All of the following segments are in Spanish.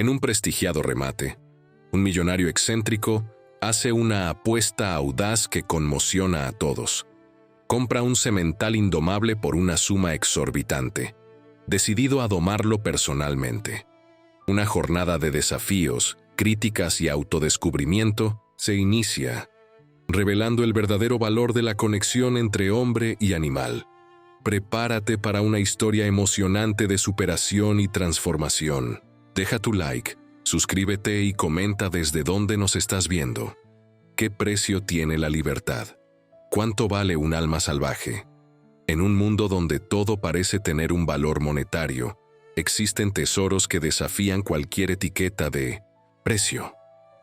En un prestigiado remate, un millonario excéntrico hace una apuesta audaz que conmociona a todos. Compra un semental indomable por una suma exorbitante, decidido a domarlo personalmente. Una jornada de desafíos, críticas y autodescubrimiento se inicia, revelando el verdadero valor de la conexión entre hombre y animal. Prepárate para una historia emocionante de superación y transformación. Deja tu like, suscríbete y comenta desde dónde nos estás viendo. ¿Qué precio tiene la libertad? ¿Cuánto vale un alma salvaje? En un mundo donde todo parece tener un valor monetario, existen tesoros que desafían cualquier etiqueta de precio.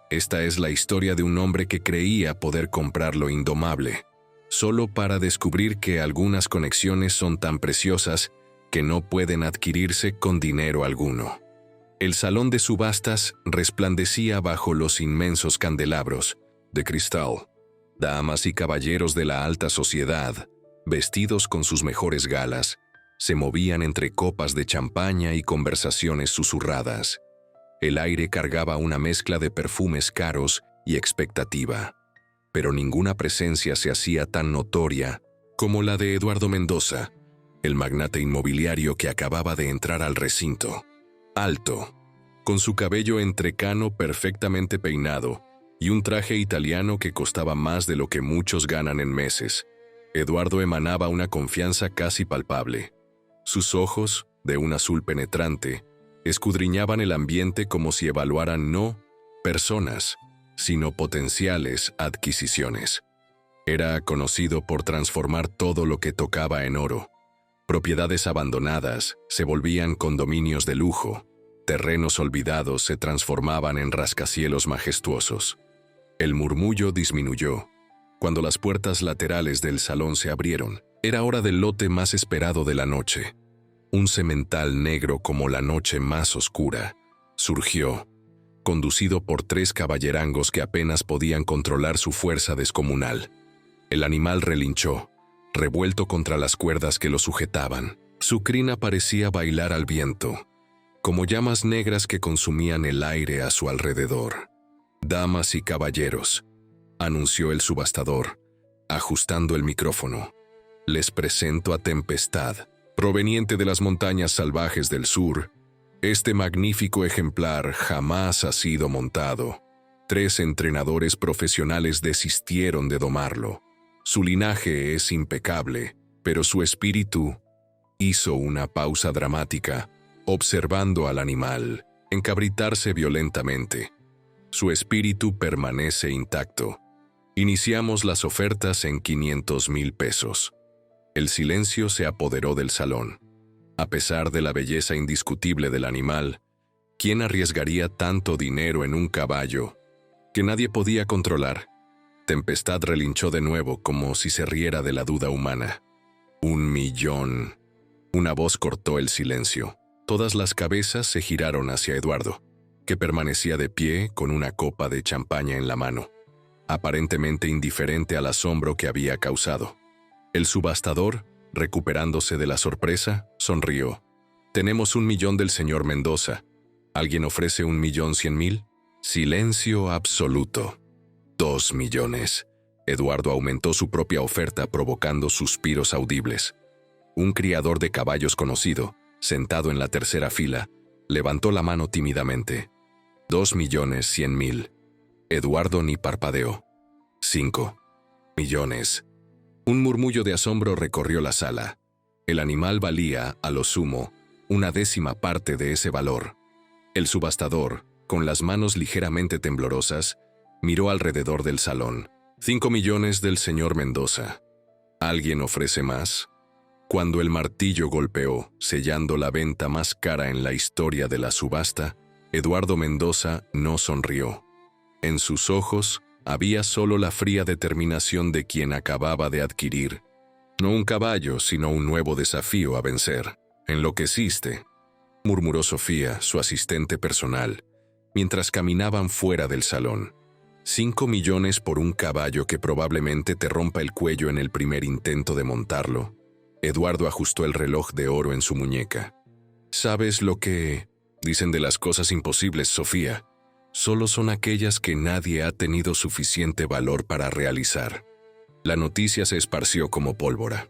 Esta es la historia de un hombre que creía poder comprar lo indomable, solo para descubrir que algunas conexiones son tan preciosas que no pueden adquirirse con dinero alguno. El salón de subastas resplandecía bajo los inmensos candelabros de cristal. Damas y caballeros de la alta sociedad, vestidos con sus mejores galas, se movían entre copas de champaña y conversaciones susurradas. El aire cargaba una mezcla de perfumes caros y expectativa, pero ninguna presencia se hacía tan notoria como la de Eduardo Mendoza, el magnate inmobiliario que acababa de entrar al recinto. Alto, con su cabello entrecano perfectamente peinado y un traje italiano que costaba más de lo que muchos ganan en meses, Eduardo emanaba una confianza casi palpable. Sus ojos, de un azul penetrante, escudriñaban el ambiente como si evaluaran no personas, sino potenciales adquisiciones. Era conocido por transformar todo lo que tocaba en oro. Propiedades abandonadas se volvían condominios de lujo, terrenos olvidados se transformaban en rascacielos majestuosos. El murmullo disminuyó. Cuando las puertas laterales del salón se abrieron, era hora del lote más esperado de la noche. Un semental negro como la noche más oscura surgió, conducido por 3 caballerangos que apenas podían controlar su fuerza descomunal. El animal relinchó, revuelto contra las cuerdas que lo sujetaban. Su crina parecía bailar al viento, como llamas negras que consumían el aire a su alrededor. «Damas y caballeros», anunció el subastador, ajustando el micrófono, «les presento a Tempestad, proveniente de las montañas salvajes del sur. Este magnífico ejemplar jamás ha sido montado. 3 entrenadores profesionales desistieron de domarlo. Su linaje es impecable, pero su espíritu…» Hizo una pausa dramática, observando al animal encabritarse violentamente. «Su espíritu permanece intacto. Iniciamos las ofertas en 500,000 pesos». El silencio se apoderó del salón. A pesar de la belleza indiscutible del animal, ¿quién arriesgaría tanto dinero en un caballo que nadie podía controlar? Tempestad relinchó de nuevo como si se riera de la duda humana. «1 millón». Una voz cortó el silencio. Todas las cabezas se giraron hacia Eduardo, que permanecía de pie con una copa de champaña en la mano, aparentemente indiferente al asombro que había causado. El subastador, recuperándose de la sorpresa, sonrió. «Tenemos 1 millón del señor Mendoza. ¿Alguien ofrece 1.100.000? Silencio absoluto. 2 millones. Eduardo aumentó su propia oferta provocando suspiros audibles. Un criador de caballos conocido, sentado en la tercera fila, levantó la mano tímidamente. 2.100.000. Eduardo ni parpadeó. 5 millones. Un murmullo de asombro recorrió la sala. El animal valía, a lo sumo, 1/10 parte de ese valor. El subastador, con las manos ligeramente temblorosas, miró alrededor del salón. 5 millones del señor Mendoza. ¿Alguien ofrece más? Cuando el martillo golpeó, sellando la venta más cara en la historia de la subasta, Eduardo Mendoza no sonrió. En sus ojos había solo la fría determinación de quien acababa de adquirir. No un caballo, sino un nuevo desafío a vencer. «Enloqueciste», murmuró Sofía, su asistente personal, mientras caminaban fuera del salón. 5 millones por un caballo que probablemente te rompa el cuello en el primer intento de montarlo. Eduardo ajustó el reloj de oro en su muñeca. «¿Sabes lo que Dicen de las cosas imposibles, Sofía. Solo son aquellas que nadie ha tenido suficiente valor para realizar. La noticia se esparció como pólvora.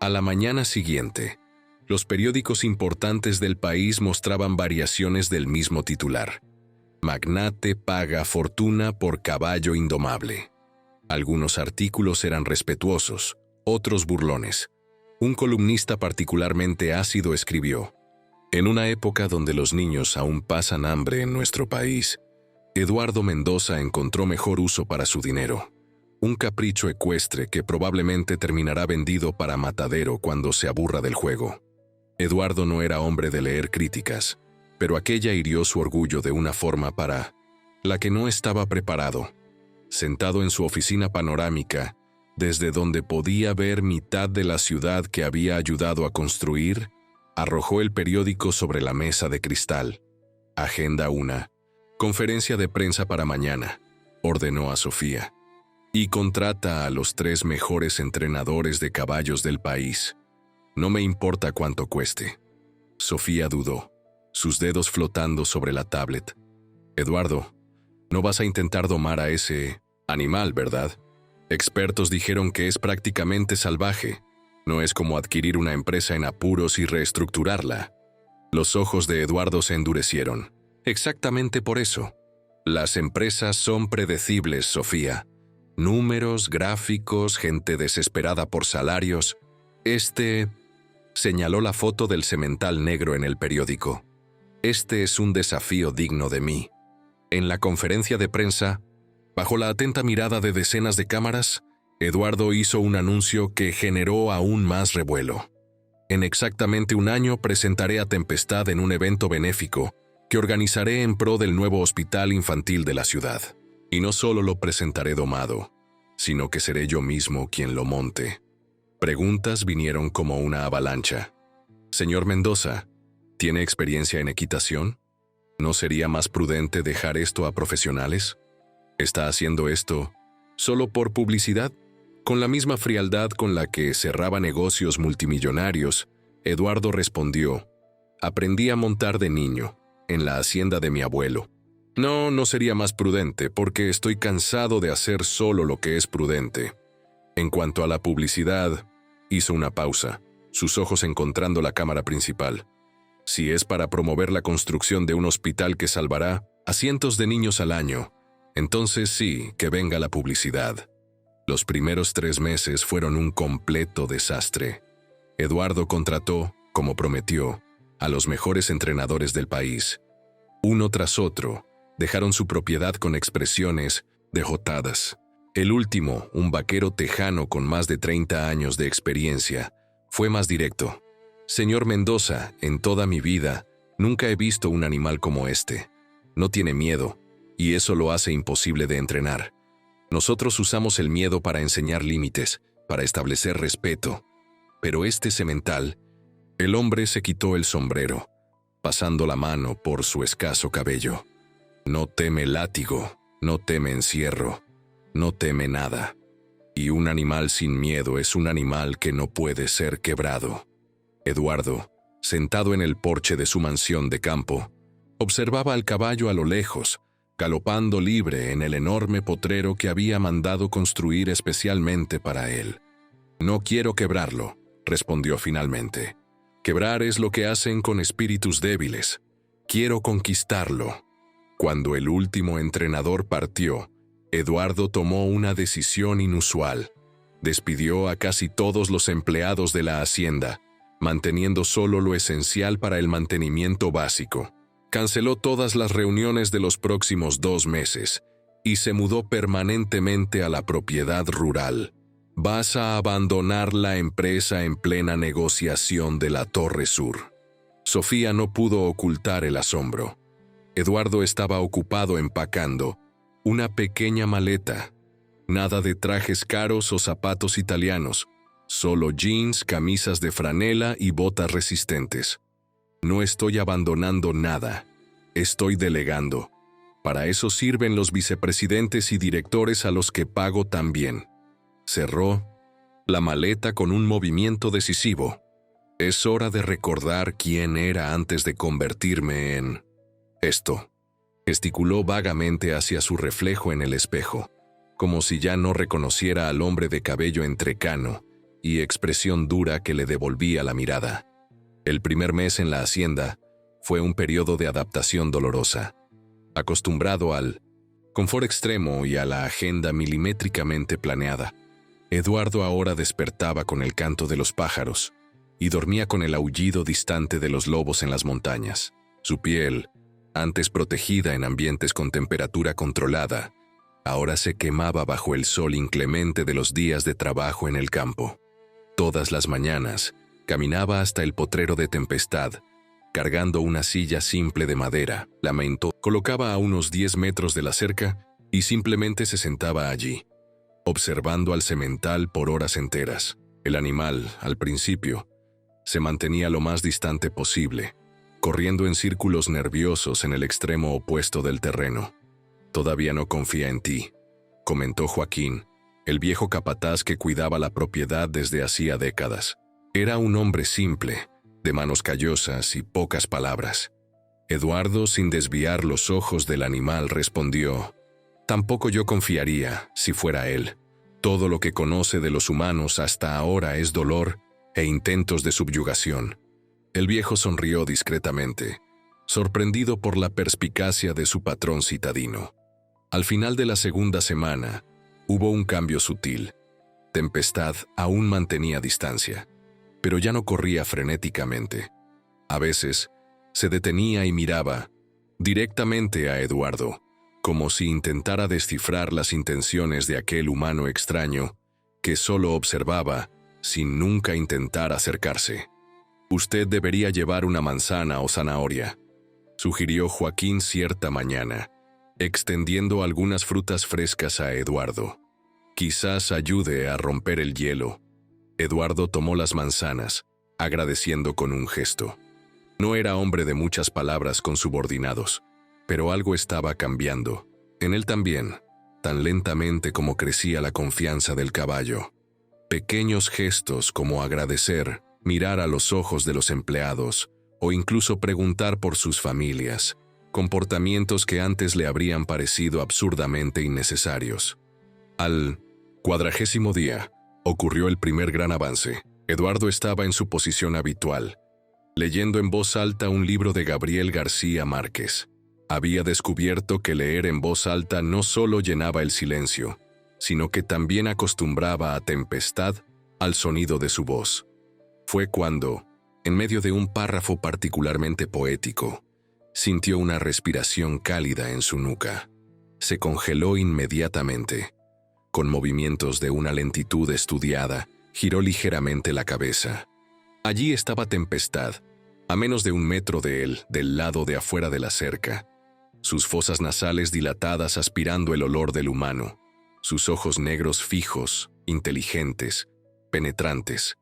A la mañana siguiente, los periódicos importantes del país mostraban variaciones del mismo titular. Magnate paga fortuna por caballo indomable. Algunos artículos eran respetuosos, otros burlones. Un columnista particularmente ácido escribió: en una época donde los niños aún pasan hambre en nuestro país, Eduardo Mendoza encontró mejor uso para su dinero. Un capricho ecuestre que probablemente terminará vendido para matadero cuando se aburra del juego. Eduardo no era hombre de leer críticas, pero aquella hirió su orgullo de una forma para la que no estaba preparado. Sentado en su oficina panorámica, desde donde podía ver mitad de la ciudad que había ayudado a construir, arrojó el periódico sobre la mesa de cristal. Agenda 1. Conferencia de prensa para mañana, ordenó a Sofía. Y contrata a los 3 mejores entrenadores de caballos del país. No me importa cuánto cueste. Sofía dudó, sus dedos flotando sobre la tablet. Eduardo, no vas a intentar domar a ese animal, ¿verdad? Expertos dijeron que es prácticamente salvaje. No es como adquirir una empresa en apuros y reestructurarla. Los ojos de Eduardo se endurecieron. Exactamente por eso. Las empresas son predecibles, Sofía. Números, gráficos, gente desesperada por salarios. Señaló la foto del semental negro en el periódico. Este es un desafío digno de mí. En la conferencia de prensa, bajo la atenta mirada de decenas de cámaras, Eduardo hizo un anuncio que generó aún más revuelo. En exactamente un año presentaré a Tempestad en un evento benéfico que organizaré en pro del nuevo hospital infantil de la ciudad. Y no solo lo presentaré domado, sino que seré yo mismo quien lo monte. Preguntas vinieron como una avalancha. Señor Mendoza, ¿tiene experiencia en equitación? ¿No sería más prudente dejar esto a profesionales? ¿Está haciendo esto solo por publicidad? Con la misma frialdad con la que cerraba negocios multimillonarios, Eduardo respondió: aprendí a montar de niño, en la hacienda de mi abuelo. No sería más prudente, porque estoy cansado de hacer solo lo que es prudente. En cuanto a la publicidad, hizo una pausa, sus ojos encontrando la cámara principal. Si es para promover la construcción de un hospital que salvará a cientos de niños al año, entonces sí, que venga la publicidad. Los primeros 3 meses fueron un completo desastre. Eduardo contrató, como prometió, a los mejores entrenadores del país. Uno tras otro, dejaron su propiedad con expresiones dejotadas. El último, un vaquero tejano con más de 30 años de experiencia, fue más directo. Señor Mendoza, en toda mi vida, nunca he visto un animal como este. No tiene miedo, y eso lo hace imposible de entrenar. Nosotros usamos el miedo para enseñar límites, para establecer respeto. Pero este semental, el hombre se quitó el sombrero, pasando la mano por su escaso cabello. No teme látigo, no teme encierro, no teme nada. Y un animal sin miedo es un animal que no puede ser quebrado. Eduardo, sentado en el porche de su mansión de campo, observaba al caballo a lo lejos, galopando libre en el enorme potrero que había mandado construir especialmente para él. No quiero quebrarlo, respondió finalmente. Quebrar es lo que hacen con espíritus débiles. Quiero conquistarlo. Cuando el último entrenador partió, Eduardo tomó una decisión inusual. Despidió a casi todos los empleados de la hacienda, manteniendo solo lo esencial para el mantenimiento básico. Canceló todas las reuniones de los próximos 2 meses y se mudó permanentemente a la propiedad rural. Vas a abandonar la empresa en plena negociación de la Torre Sur. Sofía no pudo ocultar el asombro. Eduardo estaba ocupado empacando una pequeña maleta. Nada de trajes caros o zapatos italianos, solo jeans, camisas de franela y botas resistentes. No estoy abandonando nada, estoy delegando. Para eso sirven los vicepresidentes y directores a los que pago también. Cerró la maleta con un movimiento decisivo. Es hora de recordar quién era antes de convertirme en esto. Gesticuló vagamente hacia su reflejo en el espejo, como si ya no reconociera al hombre de cabello entrecano y expresión dura que le devolvía la mirada. El primer mes en la hacienda fue un periodo de adaptación dolorosa. Acostumbrado al confort extremo y a la agenda milimétricamente planeada, Eduardo ahora despertaba con el canto de los pájaros y dormía con el aullido distante de los lobos en las montañas. Su piel, antes protegida en ambientes con temperatura controlada, ahora se quemaba bajo el sol inclemente de los días de trabajo en el campo. Todas las mañanas, caminaba hasta el potrero de Tempestad, cargando una silla simple de madera, colocaba a unos 10 metros de la cerca y simplemente se sentaba allí, observando al semental por horas enteras. El animal, al principio, se mantenía lo más distante posible, corriendo en círculos nerviosos en el extremo opuesto del terreno. «Todavía no confía en ti», comentó Joaquín, el viejo capataz que cuidaba la propiedad desde hacía décadas. Era un hombre simple, de manos callosas y pocas palabras. Eduardo, sin desviar los ojos del animal, respondió: «Tampoco yo confiaría, si fuera él. Todo lo que conoce de los humanos hasta ahora es dolor e intentos de subyugación». El viejo sonrió discretamente, sorprendido por la perspicacia de su patrón citadino. Al final de la segunda semana, hubo un cambio sutil. Tempestad aún mantenía distancia, pero ya no corría frenéticamente. A veces, se detenía y miraba directamente a Eduardo, como si intentara descifrar las intenciones de aquel humano extraño que solo observaba sin nunca intentar acercarse. «Usted debería llevar una manzana o zanahoria», sugirió Joaquín cierta mañana, extendiendo algunas frutas frescas a Eduardo. «Quizás ayude a romper el hielo». Eduardo tomó las manzanas, agradeciendo con un gesto. No era hombre de muchas palabras con subordinados, pero algo estaba cambiando. En él también, tan lentamente como crecía la confianza del caballo. Pequeños gestos como agradecer, mirar a los ojos de los empleados o incluso preguntar por sus familias, comportamientos que antes le habrían parecido absurdamente innecesarios. Al 40º día, ocurrió el primer gran avance. Eduardo estaba en su posición habitual, leyendo en voz alta un libro de Gabriel García Márquez. Había descubierto que leer en voz alta no solo llenaba el silencio, sino que también acostumbraba a Tempestad al sonido de su voz. Fue cuando, en medio de un párrafo particularmente poético, sintió una respiración cálida en su nuca. Se congeló inmediatamente. Con movimientos de una lentitud estudiada, giró ligeramente la cabeza. Allí estaba Tempestad, a menos de 1 metro de él, del lado de afuera de la cerca. Sus fosas nasales dilatadas aspirando el olor del humano. Sus ojos negros fijos, inteligentes, penetrantes.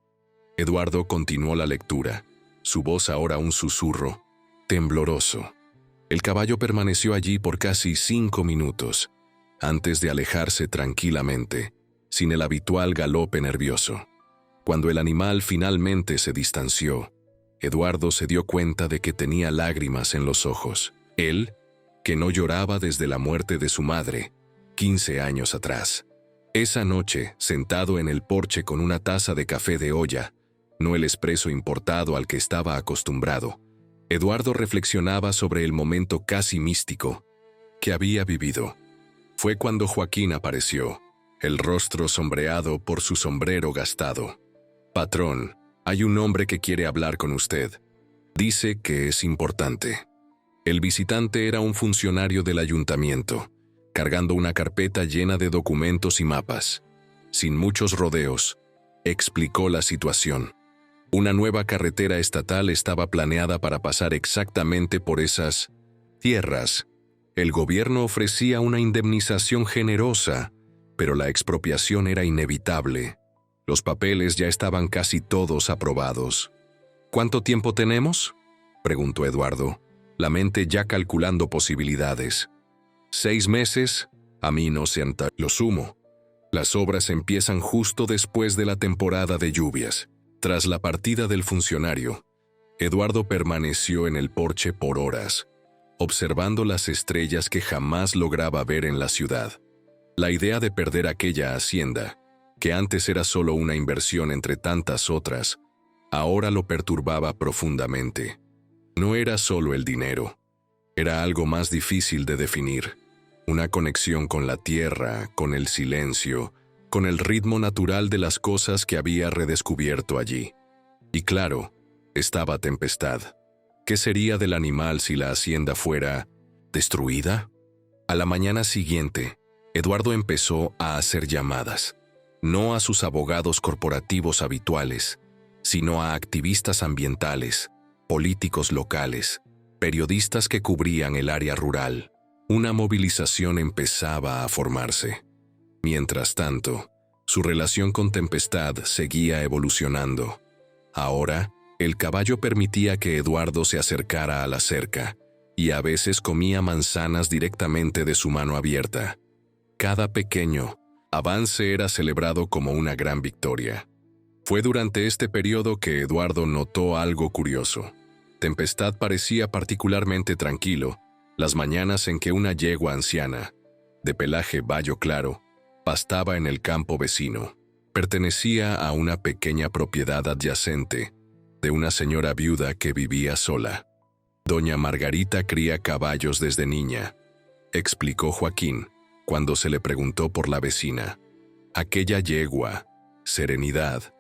Eduardo continuó la lectura, su voz ahora un susurro, tembloroso. El caballo permaneció allí por casi 5 minutos, antes de alejarse tranquilamente, sin el habitual galope nervioso. Cuando el animal finalmente se distanció, Eduardo se dio cuenta de que tenía lágrimas en los ojos. Él, que no lloraba desde la muerte de su madre, 15 años atrás. Esa noche, sentado en el porche con una taza de café de olla, no el espresso importado al que estaba acostumbrado, Eduardo reflexionaba sobre el momento casi místico que había vivido. Fue cuando Joaquín apareció, el rostro sombreado por su sombrero gastado. «Patrón, hay un hombre que quiere hablar con usted. Dice que es importante». El visitante era un funcionario del ayuntamiento, cargando una carpeta llena de documentos y mapas. Sin muchos rodeos, explicó la situación. Una nueva carretera estatal estaba planeada para pasar exactamente por esas tierras. El gobierno ofrecía una indemnización generosa, pero la expropiación era inevitable. Los papeles ya estaban casi todos aprobados. «¿Cuánto tiempo tenemos?», preguntó Eduardo, la mente ya calculando posibilidades. 6 meses, a mí no se anta lo sumo. Las obras empiezan justo después de la temporada de lluvias. Tras la partida del funcionario, Eduardo permaneció en el porche por horas, observando las estrellas que jamás lograba ver en la ciudad. La idea de perder aquella hacienda, que antes era solo una inversión entre tantas otras, ahora lo perturbaba profundamente. No era solo el dinero, era algo más difícil de definir, una conexión con la tierra, con el silencio, con el ritmo natural de las cosas que había redescubierto allí. Y claro, estaba Tempestad. ¿Qué sería del animal si la hacienda fuera destruida? A la mañana siguiente, Eduardo empezó a hacer llamadas, no a sus abogados corporativos habituales, sino a activistas ambientales, políticos locales, periodistas que cubrían el área rural. Una movilización empezaba a formarse. Mientras tanto, su relación con Tempestad seguía evolucionando. Ahora, el caballo permitía que Eduardo se acercara a la cerca, y a veces comía manzanas directamente de su mano abierta. Cada pequeño avance era celebrado como una gran victoria. Fue durante este periodo que Eduardo notó algo curioso. Tempestad parecía particularmente tranquilo las mañanas en que una yegua anciana, de pelaje bayo claro, pastaba en el campo vecino. Pertenecía a una pequeña propiedad adyacente de una señora viuda que vivía sola. Doña Margarita cría caballos desde niña, explicó Joaquín cuando se le preguntó por la vecina. Aquella yegua, Serenidad,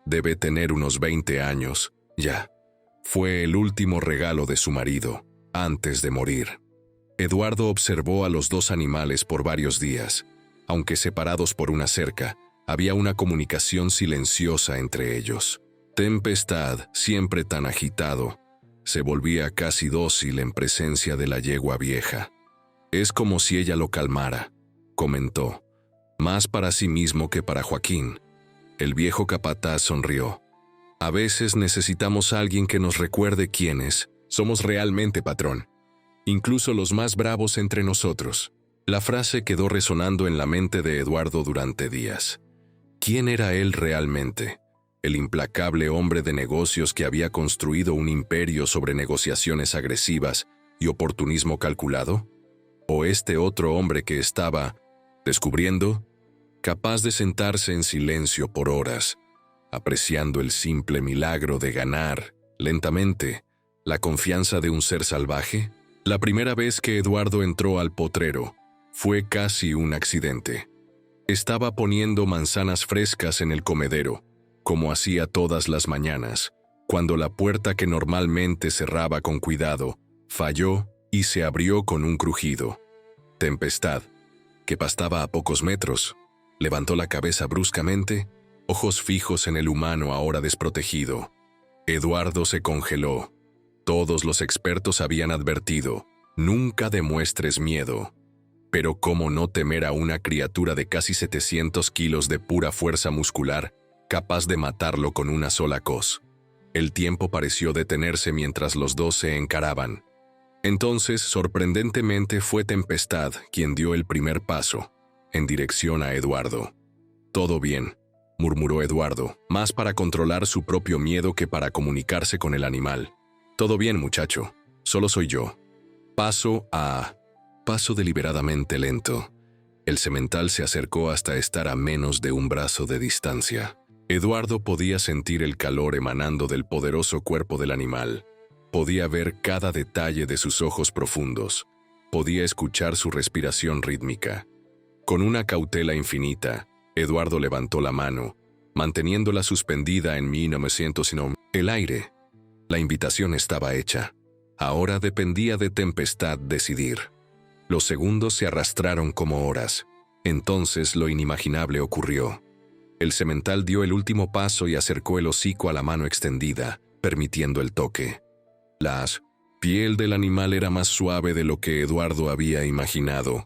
debe tener unos 20 años, ya. Fue el último regalo de su marido, antes de morir. Eduardo observó a los dos animales por varios días. Aunque separados por una cerca, había una comunicación silenciosa entre ellos. Tempestad, siempre tan agitado, se volvía casi dócil en presencia de la yegua vieja. Es como si ella lo calmara, comentó, más para sí mismo que para Joaquín. El viejo capataz sonrió. A veces necesitamos a alguien que nos recuerde quiénes somos realmente, patrón. Incluso los más bravos entre nosotros. La frase quedó resonando en la mente de Eduardo durante días. ¿Quién era él realmente? ¿El implacable hombre de negocios que había construido un imperio sobre negociaciones agresivas y oportunismo calculado? ¿O este otro hombre que estaba descubriendo, capaz de sentarse en silencio por horas, apreciando el simple milagro de ganar, lentamente, la confianza de un ser salvaje? La primera vez que Eduardo entró al potrero, fue casi un accidente. Estaba poniendo manzanas frescas en el comedero, como hacía todas las mañanas, cuando la puerta que normalmente cerraba con cuidado, falló y se abrió con un crujido. Tempestad, que pastaba a pocos metros, levantó la cabeza bruscamente, ojos fijos en el humano ahora desprotegido. Eduardo se congeló. Todos los expertos habían advertido, nunca demuestres miedo. Pero ¿cómo no temer a una criatura de casi 700 kilos de pura fuerza muscular, capaz de matarlo con una sola cos? El tiempo pareció detenerse mientras los dos se encaraban. Entonces, sorprendentemente, fue Tempestad quien dio el primer paso, en dirección a Eduardo. «Todo bien», murmuró Eduardo, más para controlar su propio miedo que para comunicarse con el animal. «Todo bien, muchacho, solo soy yo». Paso deliberadamente lento. El semental se acercó hasta estar a menos de un brazo de distancia. Eduardo podía sentir el calor emanando del poderoso cuerpo del animal. Podía ver cada detalle de sus ojos profundos. Podía escuchar su respiración rítmica. Con una cautela infinita, Eduardo levantó la mano, manteniéndola suspendida en mí. No me siento sino el aire. La invitación estaba hecha. Ahora dependía de Tempestad decidir. Los segundos se arrastraron como horas. Entonces lo inimaginable ocurrió. El semental dio el último paso y acercó el hocico a la mano extendida, permitiendo el toque. La piel del animal era más suave de lo que Eduardo había imaginado,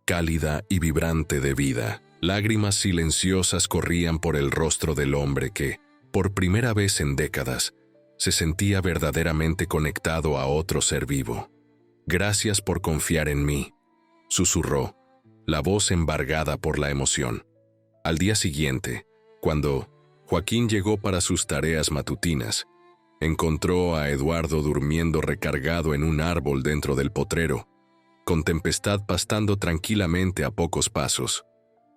cálida y vibrante de vida. Lágrimas silenciosas corrían por el rostro del hombre que, por primera vez en décadas, se sentía verdaderamente conectado a otro ser vivo. «Gracias por confiar en mí», susurró, la voz embargada por la emoción. Al día siguiente, cuando Joaquín llegó para sus tareas matutinas. Encontró a Eduardo durmiendo recargado en un árbol dentro del potrero, con Tempestad pastando tranquilamente a pocos pasos.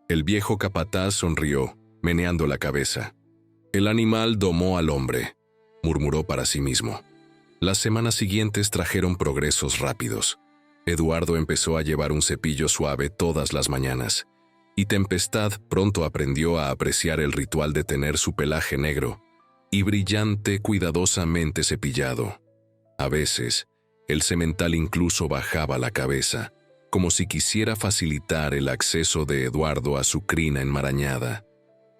El viejo capataz sonrió, meneando la cabeza. El animal domó al hombre, murmuró para sí mismo. Las semanas siguientes trajeron progresos rápidos. Eduardo empezó a llevar un cepillo suave todas las mañanas, y Tempestad pronto aprendió a apreciar el ritual de tener su pelaje negro y brillante cuidadosamente cepillado. A veces, el semental incluso bajaba la cabeza, como si quisiera facilitar el acceso de Eduardo a su crina enmarañada.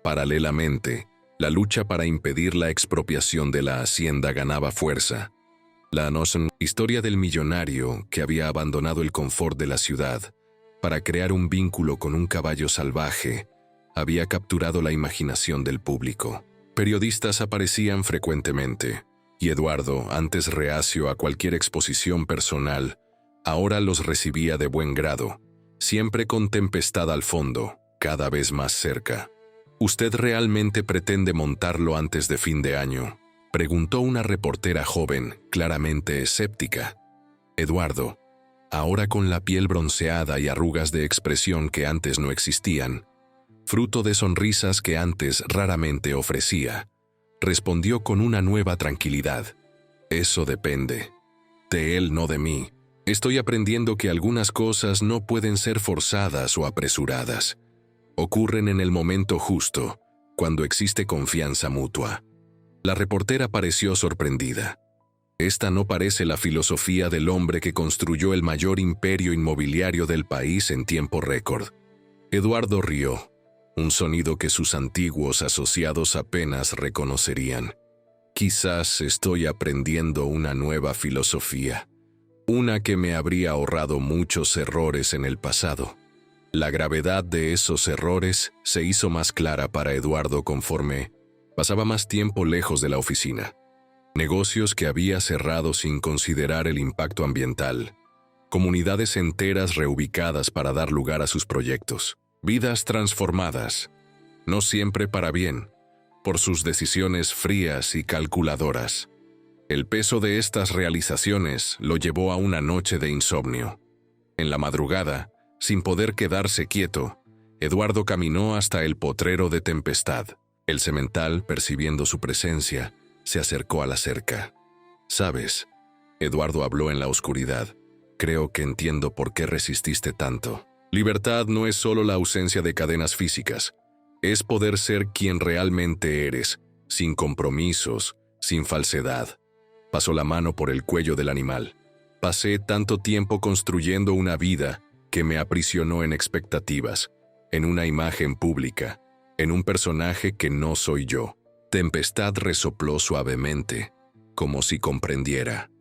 Paralelamente, la lucha para impedir la expropiación de la hacienda ganaba fuerza. La historia del millonario que había abandonado el confort de la ciudad para crear un vínculo con un caballo salvaje había capturado la imaginación del público. Periodistas aparecían frecuentemente, y Eduardo, antes reacio a cualquier exposición personal, ahora los recibía de buen grado, siempre con Tempestad al fondo, cada vez más cerca. ¿Usted realmente pretende montarlo antes de fin de año?, preguntó una reportera joven, claramente escéptica. Eduardo, ahora con la piel bronceada y arrugas de expresión que antes no existían, fruto de sonrisas que antes raramente ofrecía, respondió con una nueva tranquilidad. Eso depende. De él, no de mí. Estoy aprendiendo que algunas cosas no pueden ser forzadas o apresuradas. Ocurren en el momento justo, cuando existe confianza mutua. La reportera pareció sorprendida. Esta no parece la filosofía del hombre que construyó el mayor imperio inmobiliario del país en tiempo récord. Eduardo rió, un sonido que sus antiguos asociados apenas reconocerían. Quizás estoy aprendiendo una nueva filosofía, una que me habría ahorrado muchos errores en el pasado. La gravedad de esos errores se hizo más clara para Eduardo conforme pasaba más tiempo lejos de la oficina. Negocios que había cerrado sin considerar el impacto ambiental, comunidades enteras reubicadas para dar lugar a sus proyectos, vidas transformadas, no siempre para bien, por sus decisiones frías y calculadoras. El peso de estas realizaciones lo llevó a una noche de insomnio. En la madrugada, sin poder quedarse quieto, Eduardo caminó hasta el potrero de Tempestad. El semental, percibiendo su presencia, se acercó a la cerca. «¿Sabes?», Eduardo habló en la oscuridad. «Creo que entiendo por qué resististe tanto. Libertad no es solo la ausencia de cadenas físicas. Es poder ser quien realmente eres, sin compromisos, sin falsedad». Pasó la mano por el cuello del animal. «Pasé tanto tiempo construyendo una vida que me aprisionó en expectativas, en una imagen pública, en un personaje que no soy yo». Tempestad resopló suavemente, como si comprendiera.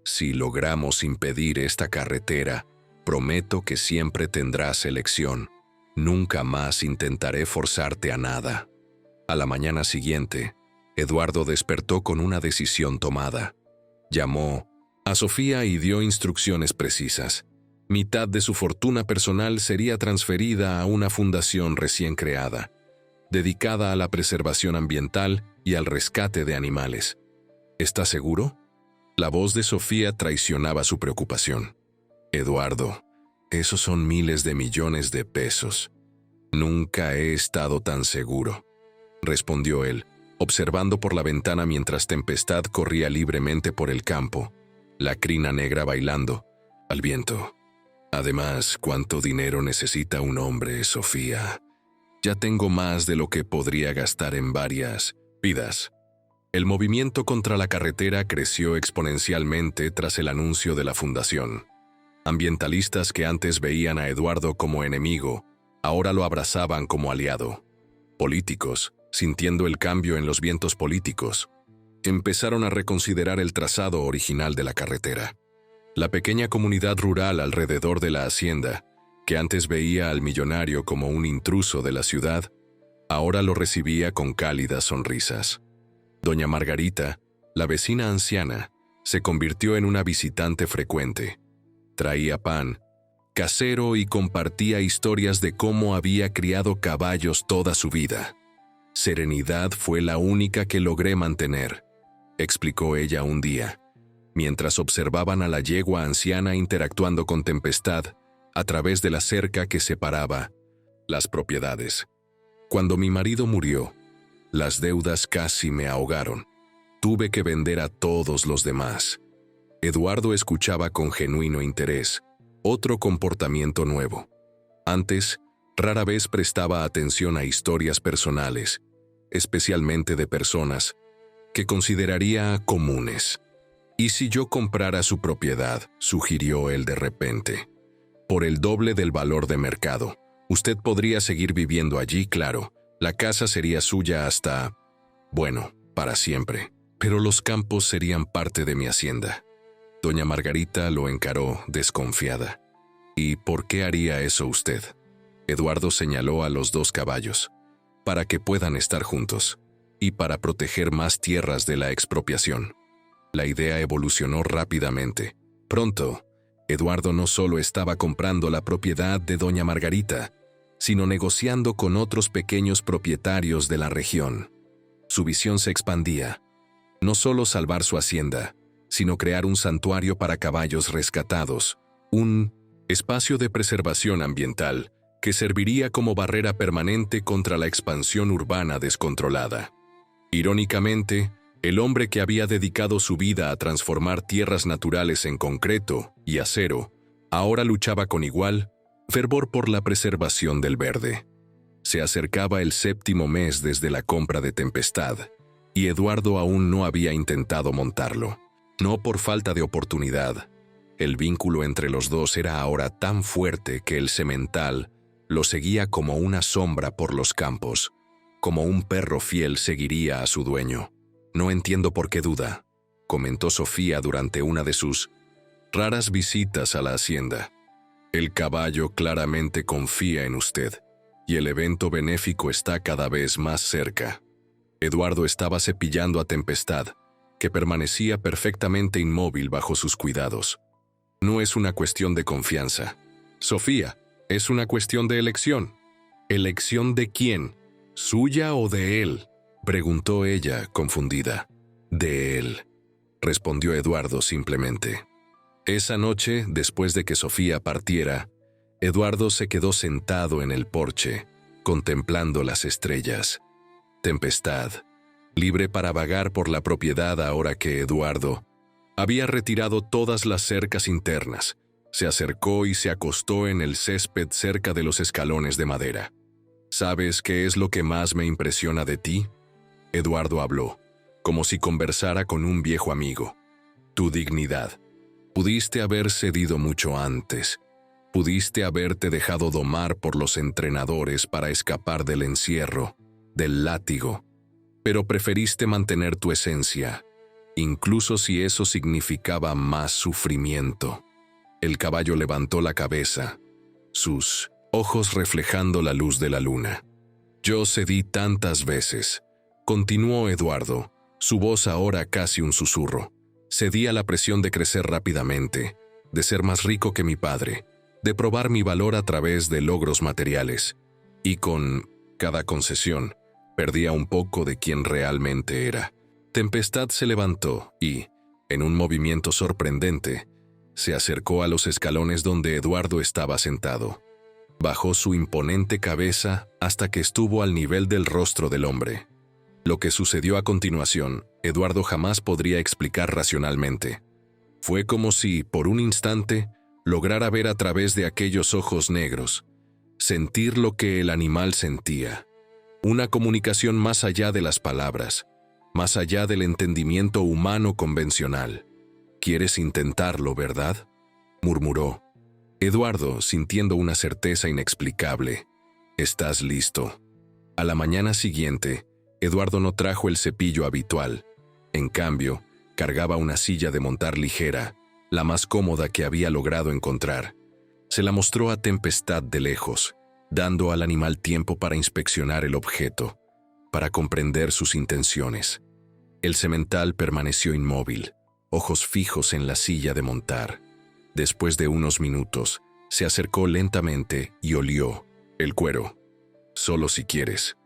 «Si logramos impedir esta carretera, prometo que siempre tendrás elección. Nunca más intentaré forzarte a nada». A la mañana siguiente, Eduardo despertó con una decisión tomada. Llamó a Sofía y dio instrucciones precisas. Mitad de su fortuna personal sería transferida a una fundación recién creada, dedicada a la preservación ambiental y al rescate de animales. «¿Estás seguro?». La voz de Sofía traicionaba su preocupación. «Eduardo, esos son miles de millones de pesos. Nunca he estado tan seguro», respondió él, observando por la ventana mientras Tempestad corría libremente por el campo, la crina negra bailando al viento. «Además, ¿cuánto dinero necesita un hombre, Sofía? Ya tengo más de lo que podría gastar en varias vidas». El movimiento contra la carretera creció exponencialmente tras el anuncio de la fundación. Ambientalistas que antes veían a Eduardo como enemigo, ahora lo abrazaban como aliado. Políticos, sintiendo el cambio en los vientos políticos, empezaron a reconsiderar el trazado original de la carretera. La pequeña comunidad rural alrededor de la hacienda, que antes veía al millonario como un intruso de la ciudad, ahora lo recibía con cálidas sonrisas. Doña Margarita, la vecina anciana, se convirtió en una visitante frecuente. Traía pan casero y compartía historias de cómo había criado caballos toda su vida. Serenidad fue la única que logré mantener, explicó ella un día, mientras observaban a la yegua anciana interactuando con Tempestad a través de la cerca que separaba las propiedades. Cuando mi marido murió, las deudas casi me ahogaron. Tuve que vender a todos los demás. Eduardo escuchaba con genuino interés, otro comportamiento nuevo. Antes, rara vez prestaba atención a historias personales, especialmente de personas que consideraría comunes. ¿Y si yo comprara su propiedad?, sugirió él de repente. Por el doble del valor de mercado. Usted podría seguir viviendo allí, claro. La casa sería suya hasta, bueno, para siempre. Pero los campos serían parte de mi hacienda. Doña Margarita lo encaró desconfiada. ¿Y por qué haría eso usted? Eduardo señaló a los 2 caballos. Para que puedan estar juntos. Y para proteger más tierras de la expropiación. La idea evolucionó rápidamente. Pronto, Eduardo no solo estaba comprando la propiedad de Doña Margarita, sino negociando con otros pequeños propietarios de la región. Su visión se expandía. No solo salvar su hacienda, sino crear un santuario para caballos rescatados, un espacio de preservación ambiental que serviría como barrera permanente contra la expansión urbana descontrolada. Irónicamente, el hombre que había dedicado su vida a transformar tierras naturales en concreto y acero, ahora luchaba con igual fervor por la preservación del verde. Se acercaba el 7º mes desde la compra de Tempestad, y Eduardo aún no había intentado montarlo. No por falta de oportunidad. El vínculo entre los dos era ahora tan fuerte que el semental lo seguía como una sombra por los campos, como un perro fiel seguiría a su dueño. «No entiendo por qué duda», comentó Sofía durante una de sus raras visitas a la hacienda. «El caballo claramente confía en usted, y el evento benéfico está cada vez más cerca». Eduardo estaba cepillando a Tempestad, que permanecía perfectamente inmóvil bajo sus cuidados. «No es una cuestión de confianza, Sofía, es una cuestión de elección». «¿Elección de quién? ¿Suya o de él?», preguntó ella, confundida. «De él», respondió Eduardo simplemente. Esa noche, después de que Sofía partiera, Eduardo se quedó sentado en el porche, contemplando las estrellas. Tempestad, libre para vagar por la propiedad ahora que Eduardo había retirado todas las cercas internas, se acercó y se acostó en el césped cerca de los escalones de madera. «¿Sabes qué es lo que más me impresiona de ti?», Eduardo habló, como si conversara con un viejo amigo. «Tu dignidad. Pudiste haber cedido mucho antes. Pudiste haberte dejado domar por los entrenadores para escapar del encierro, del látigo. Pero preferiste mantener tu esencia, incluso si eso significaba más sufrimiento». El caballo levantó la cabeza, sus ojos reflejando la luz de la luna. «Yo cedí tantas veces», continuó Eduardo, su voz ahora casi un susurro. «Cedí a la presión de crecer rápidamente, de ser más rico que mi padre, de probar mi valor a través de logros materiales, y con cada concesión, perdía un poco de quien realmente era». Tempestad se levantó y, en un movimiento sorprendente, se acercó a los escalones donde Eduardo estaba sentado. Bajó su imponente cabeza hasta que estuvo al nivel del rostro del hombre. Lo que sucedió a continuación, Eduardo jamás podría explicar racionalmente. Fue como si, por un instante, lograra ver a través de aquellos ojos negros, sentir lo que el animal sentía. Una comunicación más allá de las palabras, más allá del entendimiento humano convencional. «¿Quieres intentarlo, verdad?», murmuró. Eduardo, sintiendo una certeza inexplicable. «¿Estás listo?». A la mañana siguiente, Eduardo no trajo el cepillo habitual. En cambio, cargaba una silla de montar ligera, la más cómoda que había logrado encontrar. Se la mostró a Tempestad de lejos, dando al animal tiempo para inspeccionar el objeto, para comprender sus intenciones. El semental permaneció inmóvil, ojos fijos en la silla de montar. Después de unos minutos, se acercó lentamente y olió el cuero. «Solo si quieres».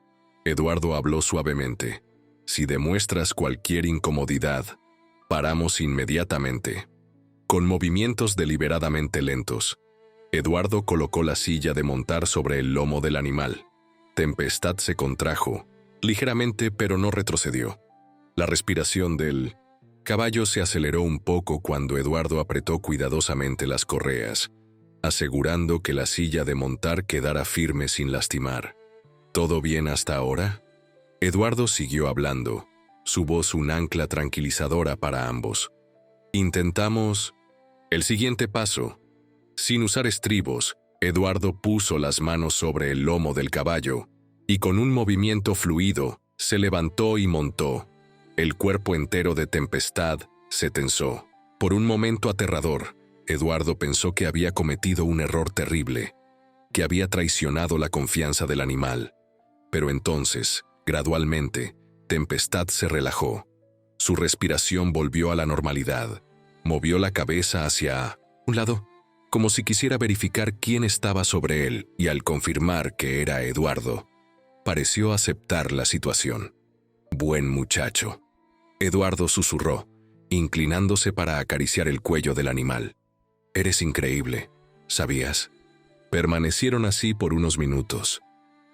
Eduardo habló suavemente. Si demuestras cualquier incomodidad, paramos inmediatamente. Con movimientos deliberadamente lentos, Eduardo colocó la silla de montar sobre el lomo del animal. Tempestad se contrajo, ligeramente, pero no retrocedió. La respiración del caballo se aceleró un poco cuando Eduardo apretó cuidadosamente las correas, asegurando que la silla de montar quedara firme sin lastimar. ¿Todo bien hasta ahora? Eduardo siguió hablando, su voz un ancla tranquilizadora para ambos. Intentamos el siguiente paso. Sin usar estribos, Eduardo puso las manos sobre el lomo del caballo y con un movimiento fluido se levantó y montó. El cuerpo entero de Tempestad se tensó. Por un momento aterrador, Eduardo pensó que había cometido un error terrible, que había traicionado la confianza del animal. Pero entonces, gradualmente, Tempestad se relajó. Su respiración volvió a la normalidad. Movió la cabeza hacia un lado, como si quisiera verificar quién estaba sobre él, y al confirmar que era Eduardo, pareció aceptar la situación. «Buen muchacho», Eduardo susurró, inclinándose para acariciar el cuello del animal. «Eres increíble, ¿sabías?». Permanecieron así por unos minutos.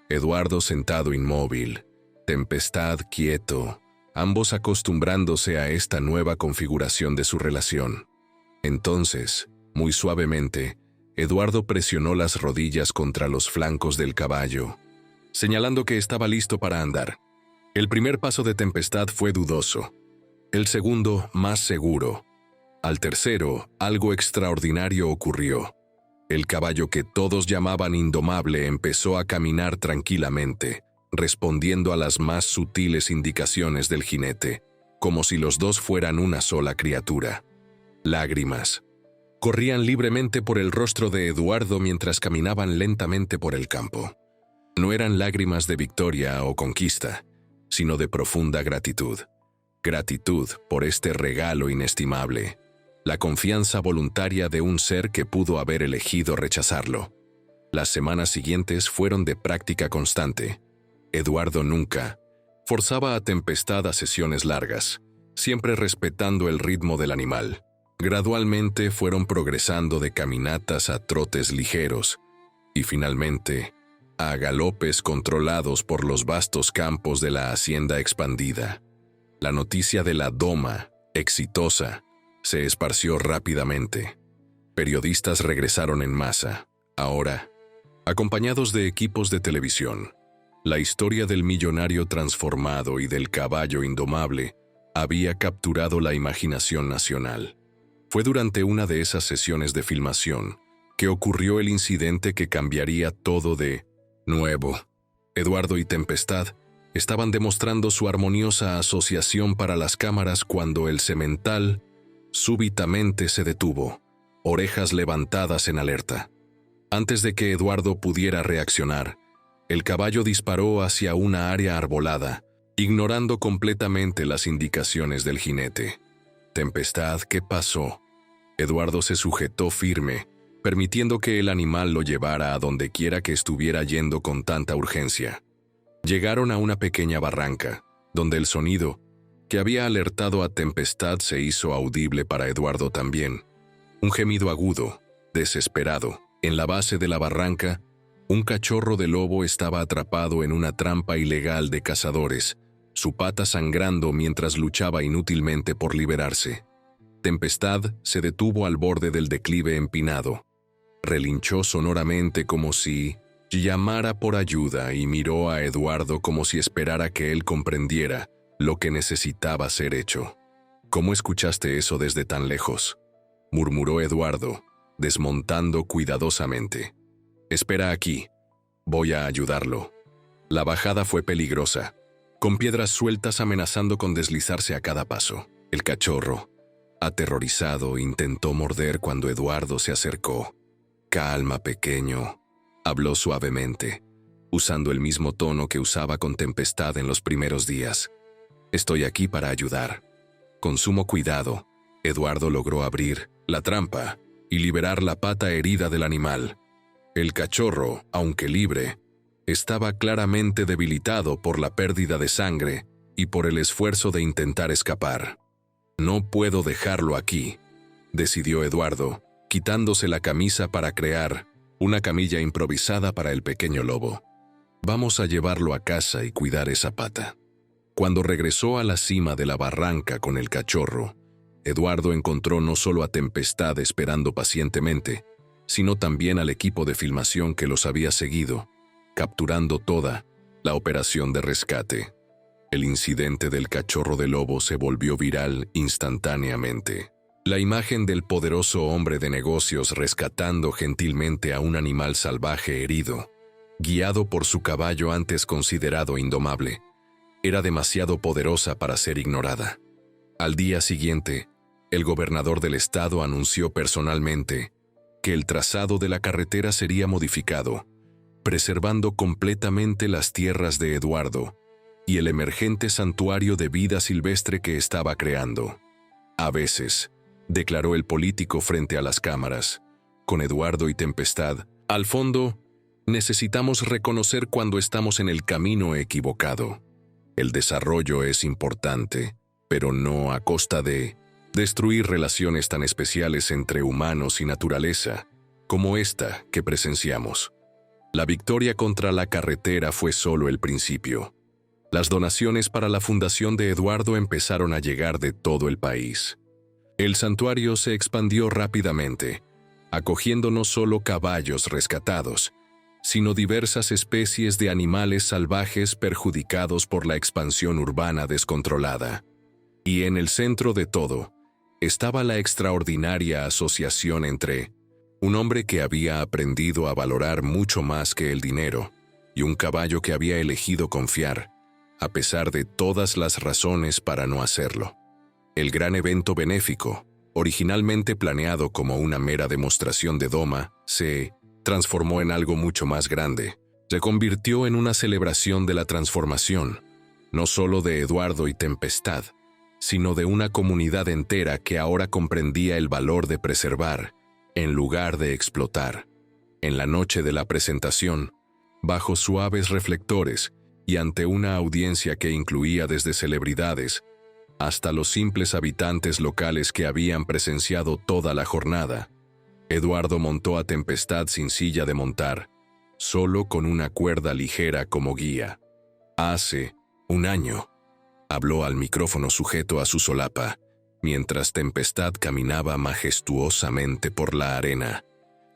Eduardo sentado inmóvil, Tempestad quieto, ambos acostumbrándose a esta nueva configuración de su relación. Entonces, muy suavemente, Eduardo presionó las rodillas contra los flancos del caballo, señalando que estaba listo para andar. El primer paso de Tempestad fue dudoso, el segundo más seguro. Al tercero, algo extraordinario ocurrió. El caballo que todos llamaban indomable empezó a caminar tranquilamente, respondiendo a las más sutiles indicaciones del jinete, como si los dos fueran una sola criatura. Lágrimas corrían libremente por el rostro de Eduardo mientras caminaban lentamente por el campo. No eran lágrimas de victoria o conquista, sino de profunda gratitud. Gratitud por este regalo inestimable, la confianza voluntaria de un ser que pudo haber elegido rechazarlo. Las semanas siguientes fueron de práctica constante. Eduardo nunca forzaba a Tempestad a sesiones largas, siempre respetando el ritmo del animal. Gradualmente fueron progresando de caminatas a trotes ligeros y finalmente a galopes controlados por los vastos campos de la hacienda expandida. La noticia de la doma, exitosa, se esparció rápidamente. Periodistas regresaron en masa, ahora, acompañados de equipos de televisión. La historia del millonario transformado y del caballo indomable había capturado la imaginación nacional. Fue durante una de esas sesiones de filmación que ocurrió el incidente que cambiaría todo de nuevo. Eduardo y Tempestad estaban demostrando su armoniosa asociación para las cámaras cuando el semental súbitamente se detuvo, orejas levantadas en alerta. Antes de que Eduardo pudiera reaccionar, el caballo disparó hacia una área arbolada, ignorando completamente las indicaciones del jinete. «Tempestad, ¿qué pasó?». Eduardo se sujetó firme, permitiendo que el animal lo llevara a donde quiera que estuviera yendo con tanta urgencia. Llegaron a una pequeña barranca, donde el sonido que había alertado a Tempestad se hizo audible para Eduardo también. Un gemido agudo, desesperado. En la base de la barranca, un cachorro de lobo estaba atrapado en una trampa ilegal de cazadores, su pata sangrando mientras luchaba inútilmente por liberarse. Tempestad se detuvo al borde del declive empinado. Relinchó sonoramente como si llamara por ayuda y miró a Eduardo como si esperara que él comprendiera lo que necesitaba ser hecho. «¿Cómo escuchaste eso desde tan lejos?», murmuró Eduardo, desmontando cuidadosamente. «Espera aquí, voy a ayudarlo». La bajada fue peligrosa, con piedras sueltas amenazando con deslizarse a cada paso. El cachorro, aterrorizado, intentó morder cuando Eduardo se acercó. «Calma, pequeño», habló suavemente, usando el mismo tono que usaba con Tempestad en los primeros días. «Estoy aquí para ayudar». Con sumo cuidado, Eduardo logró abrir la trampa y liberar la pata herida del animal. El cachorro, aunque libre, Estaba claramente debilitado por la pérdida de sangre y por el esfuerzo de intentar escapar. «No puedo dejarlo aquí», decidió Eduardo, quitándose la camisa para crear una camilla improvisada para el pequeño lobo. «Vamos a llevarlo a casa y cuidar esa pata». Cuando regresó a la cima de la barranca con el cachorro, Eduardo encontró no solo a Tempestad esperando pacientemente, sino también al equipo de filmación que los había seguido, capturando toda la operación de rescate. El incidente del cachorro de lobo se volvió viral instantáneamente. La imagen del poderoso hombre de negocios rescatando gentilmente a un animal salvaje herido, guiado por su caballo antes considerado indomable, era demasiado poderosa para ser ignorada. Al día siguiente, el gobernador del estado anunció personalmente que el trazado de la carretera sería modificado, preservando completamente las tierras de Eduardo y el emergente santuario de vida silvestre que estaba creando. «A veces», declaró el político frente a las cámaras, con Eduardo y Tempestad al fondo, necesitamos reconocer cuando estamos en el camino equivocado. El desarrollo es importante, pero no a costa de destruir relaciones tan especiales entre humanos y naturaleza como esta que presenciamos. La victoria contra la carretera fue solo el principio. Las donaciones para la fundación de Eduardo empezaron a llegar de todo el país. El santuario se expandió rápidamente, acogiendo no solo caballos rescatados, sino diversas especies de animales salvajes perjudicados por la expansión urbana descontrolada. Y en el centro de todo, estaba la extraordinaria asociación entre un hombre que había aprendido a valorar mucho más que el dinero y un caballo que había elegido confiar, a pesar de todas las razones para no hacerlo. El gran evento benéfico, originalmente planeado como una mera demostración de doma, se transformó en algo mucho más grande. Se convirtió en una celebración de la transformación, no solo de Eduardo y Tempestad, sino de una comunidad entera que ahora comprendía el valor de preservar, en lugar de explotar. En la noche de la presentación, bajo suaves reflectores y ante una audiencia que incluía desde celebridades hasta los simples habitantes locales que habían presenciado toda la jornada, Eduardo montó a Tempestad sin silla de montar, solo con una cuerda ligera como guía. «Hace un año», habló al micrófono sujeto a su solapa, mientras Tempestad caminaba majestuosamente por la arena.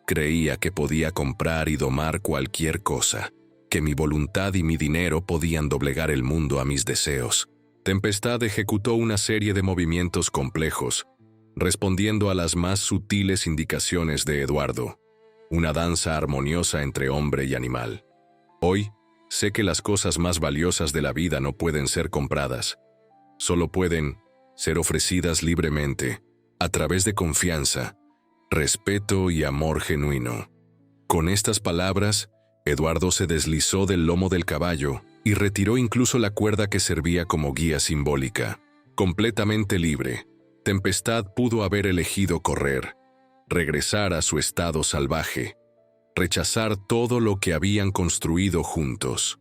«Creía que podía comprar y domar cualquier cosa, que mi voluntad y mi dinero podían doblegar el mundo a mis deseos». Tempestad ejecutó una serie de movimientos complejos, respondiendo a las más sutiles indicaciones de Eduardo, una danza armoniosa entre hombre y animal. «Hoy, sé que las cosas más valiosas de la vida no pueden ser compradas, solo pueden ser ofrecidas libremente, a través de confianza, respeto y amor genuino». Con estas palabras, Eduardo se deslizó del lomo del caballo y retiró incluso la cuerda que servía como guía simbólica. Completamente libre, Tempestad pudo haber elegido correr, regresar a su estado salvaje, rechazar todo lo que habían construido juntos.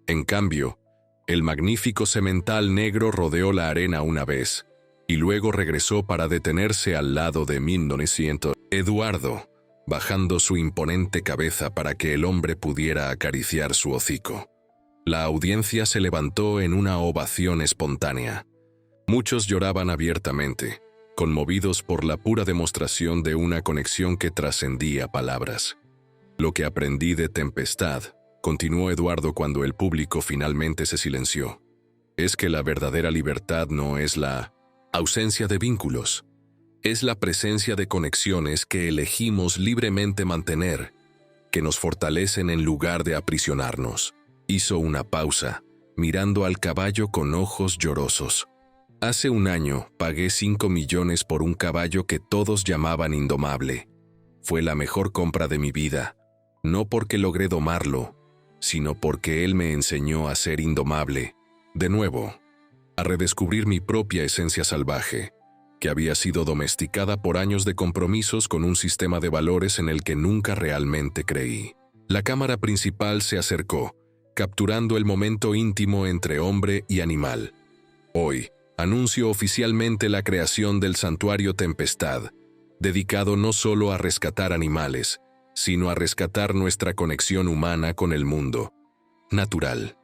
En cambio, el magnífico semental negro rodeó la arena una vez, y luego regresó para detenerse al lado de 1900. Eduardo, bajando su imponente cabeza para que el hombre pudiera acariciar su hocico. La audiencia se levantó en una ovación espontánea. Muchos lloraban abiertamente, conmovidos por la pura demostración de una conexión que trascendía palabras. «Lo que aprendí de Tempestad», continuó Eduardo cuando el público finalmente se silenció, «es que la verdadera libertad no es la ausencia de vínculos, es la presencia de conexiones que elegimos libremente mantener, que nos fortalecen en lugar de aprisionarnos». Hizo una pausa, mirando al caballo con ojos llorosos. «Hace un año pagué 5 millones por un caballo que todos llamaban indomable. Fue la mejor compra de mi vida, no porque logré domarlo, sino porque él me enseñó a ser indomable, de nuevo, a redescubrir mi propia esencia salvaje, que había sido domesticada por años de compromisos con un sistema de valores en el que nunca realmente creí». La cámara principal se acercó, capturando el momento íntimo entre hombre y animal. Hoy, anuncio oficialmente la creación del Santuario Tempestad, dedicado no solo a rescatar animales, sino a rescatar nuestra conexión humana con el mundo natural.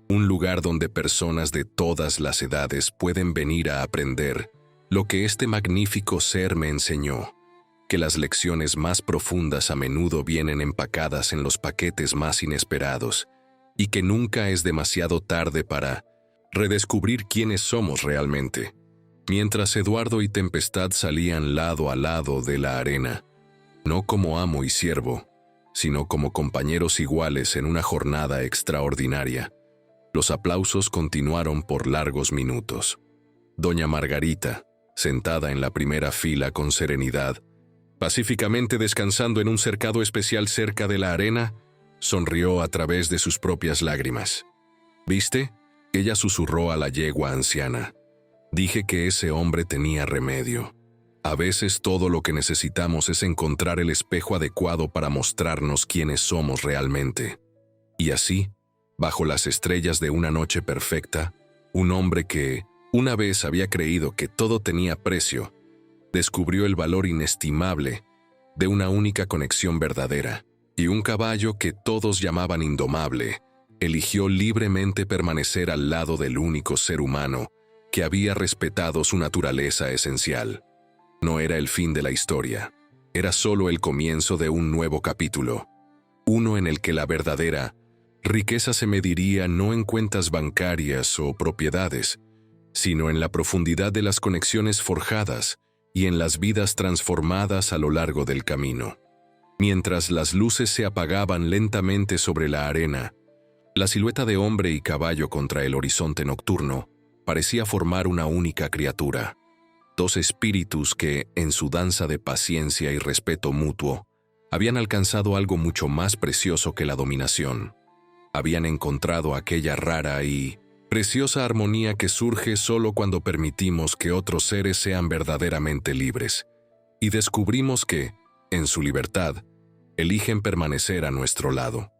Un lugar donde personas de todas las edades pueden venir a aprender lo que este magnífico ser me enseñó, que las lecciones más profundas a menudo vienen empacadas en los paquetes más inesperados, y que nunca es demasiado tarde para redescubrir quiénes somos realmente. Mientras Eduardo y Tempestad salían lado a lado de la arena, no como amo y siervo, sino como compañeros iguales en una jornada extraordinaria, los aplausos continuaron por largos minutos. Doña Margarita, sentada en la primera fila con serenidad, pacíficamente descansando en un cercado especial cerca de la arena, sonrió a través de sus propias lágrimas. ¿Viste? Ella susurró a la yegua anciana. Dije que ese hombre tenía remedio. A veces todo lo que necesitamos es encontrar el espejo adecuado para mostrarnos quiénes somos realmente. Y así, bajo las estrellas de una noche perfecta, un hombre que, una vez había creído que todo tenía precio, descubrió el valor inestimable de una única conexión verdadera, y un caballo que todos llamaban indomable, eligió libremente permanecer al lado del único ser humano que había respetado su naturaleza esencial. No era el fin de la historia, era solo el comienzo de un nuevo capítulo, uno en el que la verdadera riqueza se mediría no en cuentas bancarias o propiedades, sino en la profundidad de las conexiones forjadas y en las vidas transformadas a lo largo del camino. Mientras las luces se apagaban lentamente sobre la arena, la silueta de hombre y caballo contra el horizonte nocturno parecía formar una única criatura. Dos espíritus que, en su danza de paciencia y respeto mutuo, habían alcanzado algo mucho más precioso que la dominación. Habían encontrado aquella rara y preciosa armonía que surge solo cuando permitimos que otros seres sean verdaderamente libres, y descubrimos que, en su libertad, eligen permanecer a nuestro lado.